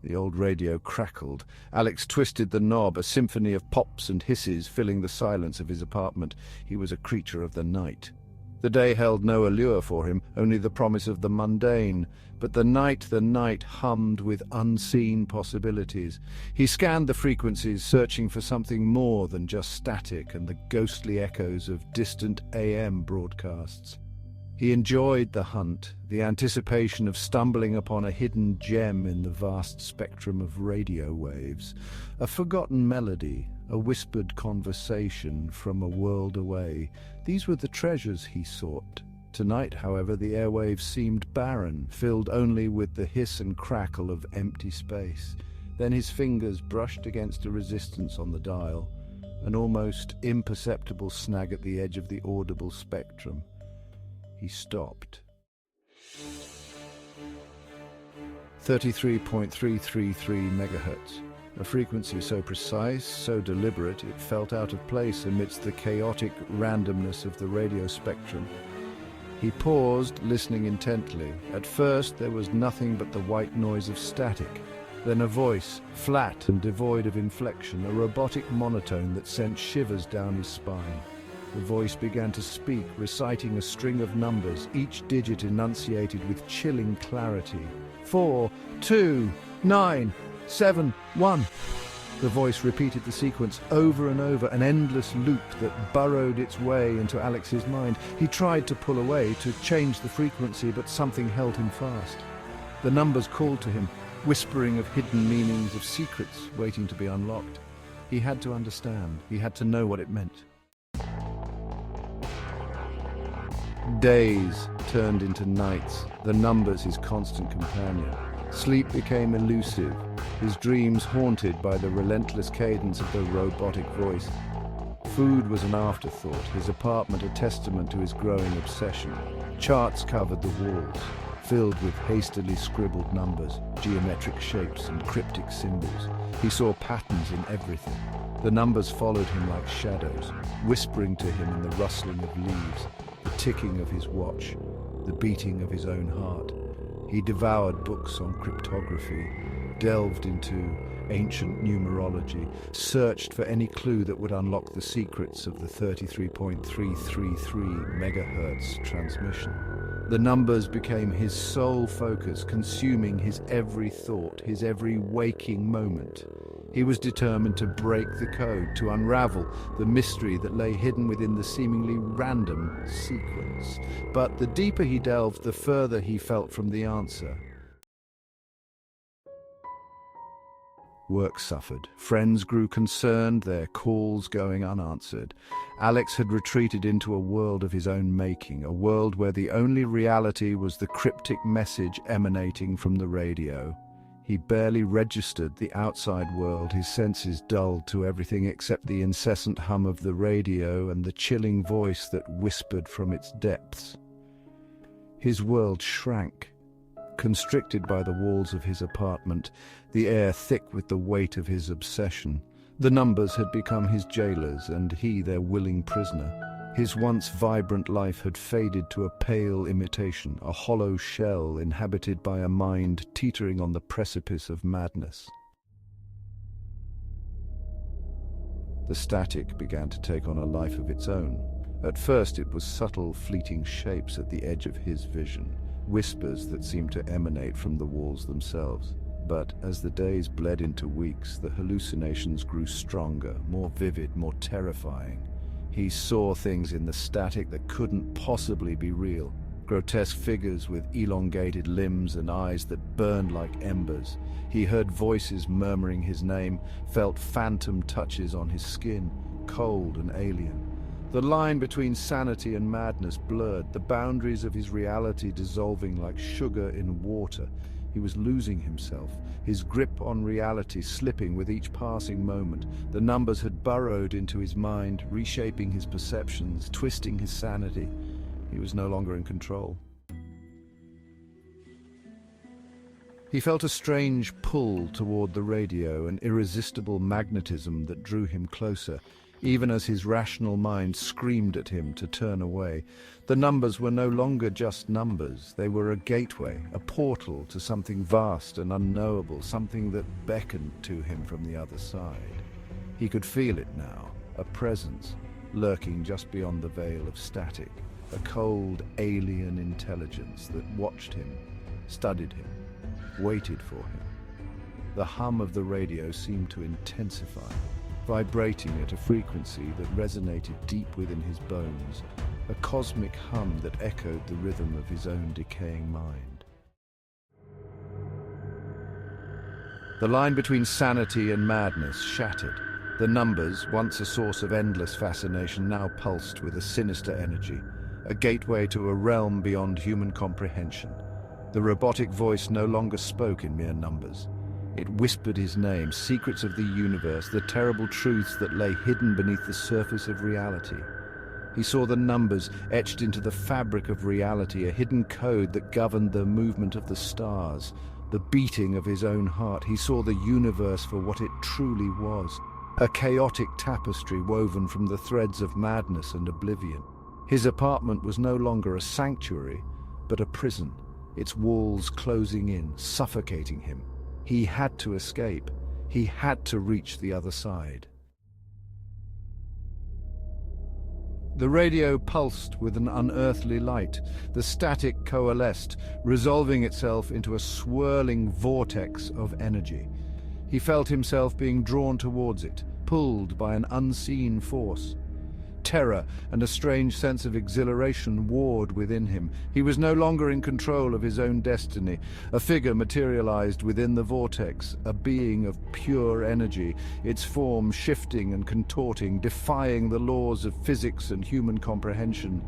The old radio crackled. Alex twisted the knob, a symphony of pops and hisses filling the silence of his apartment. He was a creature of the night. The day held no allure for him, only the promise of the mundane. But the night hummed with unseen possibilities. He scanned the frequencies, searching for something more than just static and the ghostly echoes of distant AM broadcasts. He enjoyed the hunt, the anticipation of stumbling upon a hidden gem in the vast spectrum of radio waves, a forgotten melody, a whispered conversation from a world away. These were the treasures he sought. Tonight, however, the airwaves seemed barren, filled only with the hiss and crackle of empty space. Then his fingers brushed against a resistance on the dial, an almost imperceptible snag at the edge of the audible spectrum. He stopped. 33.333 megahertz. A frequency so precise, so deliberate, it felt out of place amidst the chaotic randomness of the radio spectrum. He paused, listening intently. At first there was nothing but the white noise of static. Then a voice, flat and devoid of inflection, a robotic monotone that sent shivers down his spine. The voice began to speak, reciting a string of numbers, each digit enunciated with chilling clarity. 4, 2, 9, 7, 1. The voice repeated the sequence over and over, an endless loop that burrowed its way into Alex's mind. He tried to pull away, to change the frequency, but something held him fast. The numbers called to him, whispering of hidden meanings, of secrets waiting to be unlocked. He had to understand. He had to know what it meant. Days turned into nights, the numbers his constant companion. Sleep became elusive, his dreams haunted by the relentless cadence of the robotic voice. Food was an afterthought, his apartment a testament to his growing obsession. Charts covered the walls, filled with hastily scribbled numbers, geometric shapes and cryptic symbols. He saw patterns in everything. The numbers followed him like shadows, whispering to him in the rustling of leaves, the ticking of his watch, the beating of his own heart. He devoured books on cryptography, delved into ancient numerology, searched for any clue that would unlock the secrets of the 33.333 megahertz transmission. The numbers became his sole focus, consuming his every thought, his every waking moment. He was determined to break the code, to unravel the mystery that lay hidden within the seemingly random sequence. But the deeper he delved, the further he felt from the answer. Work suffered. Friends grew concerned, their calls going unanswered. Alex had retreated into a world of his own making, a world where the only reality was the cryptic message emanating from the radio. He barely registered the outside world, his senses dulled to everything except the incessant hum of the radio and the chilling voice that whispered from its depths. His world shrank, constricted by the walls of his apartment, the air thick with the weight of his obsession. The numbers had become his jailers, and he their willing prisoner. His once vibrant life had faded to a pale imitation, a hollow shell inhabited by a mind teetering on the precipice of madness. The static began to take on a life of its own. At first it was subtle, fleeting shapes at the edge of his vision, whispers that seemed to emanate from the walls themselves. But as the days bled into weeks, the hallucinations grew stronger, more vivid, more terrifying. He saw things in the static that couldn't possibly be real. Grotesque figures with elongated limbs and eyes that burned like embers. He heard voices murmuring his name, felt phantom touches on his skin, cold and alien. The line between sanity and madness blurred, the boundaries of his reality dissolving like sugar in water. He was losing himself, his grip on reality slipping with each passing moment. The numbers had burrowed into his mind, reshaping his perceptions, twisting his sanity. He was no longer in control. He felt a strange pull toward the radio, an irresistible magnetism that drew him closer. even as his rational mind screamed at him to turn away. The numbers were no longer just numbers. They were a gateway, a portal to something vast and unknowable, something that beckoned to him from the other side. He could feel it now, a presence lurking just beyond the veil of static, a cold alien intelligence that watched him, studied him, waited for him. The hum of the radio seemed to intensify, vibrating at a frequency that resonated deep within his bones, a cosmic hum that echoed the rhythm of his own decaying mind. The line between sanity and madness shattered. The numbers, once a source of endless fascination, now pulsed with a sinister energy, a gateway to a realm beyond human comprehension. The robotic voice no longer spoke in mere numbers. It whispered his name, secrets of the universe, the terrible truths that lay hidden beneath the surface of reality. He saw the numbers etched into the fabric of reality, a hidden code that governed the movement of the stars, the beating of his own heart. He saw the universe for what it truly was, a chaotic tapestry woven from the threads of madness and oblivion. His apartment was no longer a sanctuary, but a prison, its walls closing in, suffocating him. He had to escape. He had to reach the other side. The radio pulsed with an unearthly light. The static coalesced, resolving itself into a swirling vortex of energy. He felt himself being drawn towards it, pulled by an unseen force. Terror and a strange sense of exhilaration warred within him. He was no longer in control of his own destiny. A figure materialized within the vortex, a being of pure energy, its form shifting and contorting, defying the laws of physics and human comprehension.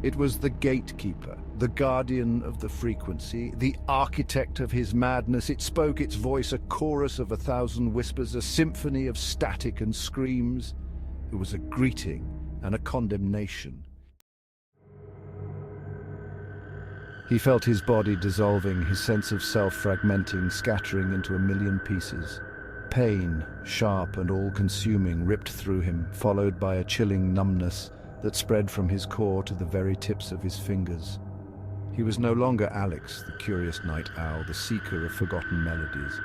It was the gatekeeper, the guardian of the frequency, the architect of his madness. It spoke its voice, a chorus of 1,000 whispers, a symphony of static and screams. It was a greeting and a condemnation. He felt his body dissolving, his sense of self fragmenting, scattering into a million pieces. Pain, sharp and all-consuming, ripped through him, followed by a chilling numbness that spread from his core to the very tips of his fingers. He was no longer Alex, the curious night owl, the seeker of forgotten melodies.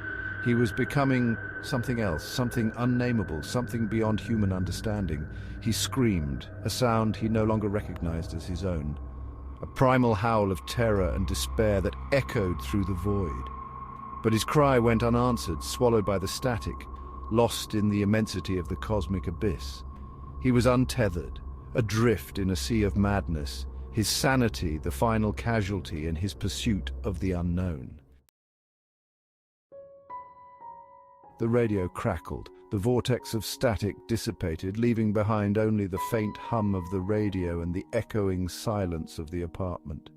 He was becoming something else, something unnameable, something beyond human understanding. He screamed, a sound he no longer recognized as his own, a primal howl of terror and despair that echoed through the void. But his cry went unanswered, swallowed by the static, lost in the immensity of the cosmic abyss. He was untethered, adrift in a sea of madness, his sanity the final casualty in his pursuit of the unknown. The radio crackled. The vortex of static dissipated, leaving behind only the faint hum of the radio and the echoing silence of the apartment.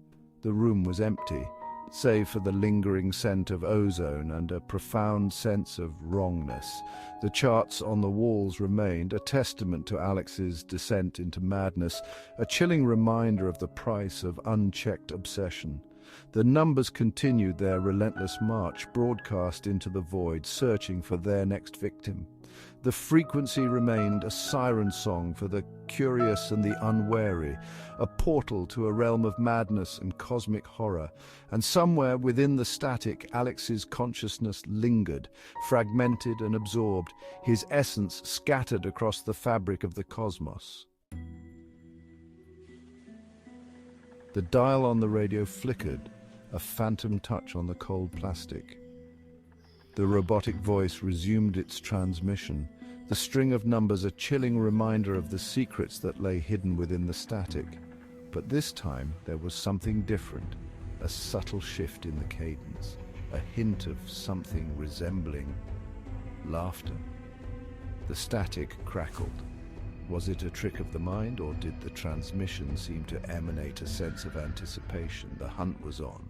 The room was empty, save for the lingering scent of ozone and a profound sense of wrongness. The charts on the walls remained, a testament to Alex's descent into madness, a chilling reminder of the price of unchecked obsession. The numbers continued their relentless march, broadcast into the void, searching for their next victim. The frequency remained a siren song for the curious and the unwary, a portal to a realm of madness and cosmic horror. And somewhere within the static, Alex's consciousness lingered, fragmented and absorbed, his essence scattered across the fabric of the cosmos. The dial on the radio flickered, a phantom touch on the cold plastic. The robotic voice resumed its transmission, the string of numbers a chilling reminder of the secrets that lay hidden within the static. But this time there was something different, a subtle shift in the cadence, a hint of something resembling laughter. The static crackled. Was it a trick of the mind, or did the transmission seem to emanate a sense of anticipation? The hunt was on.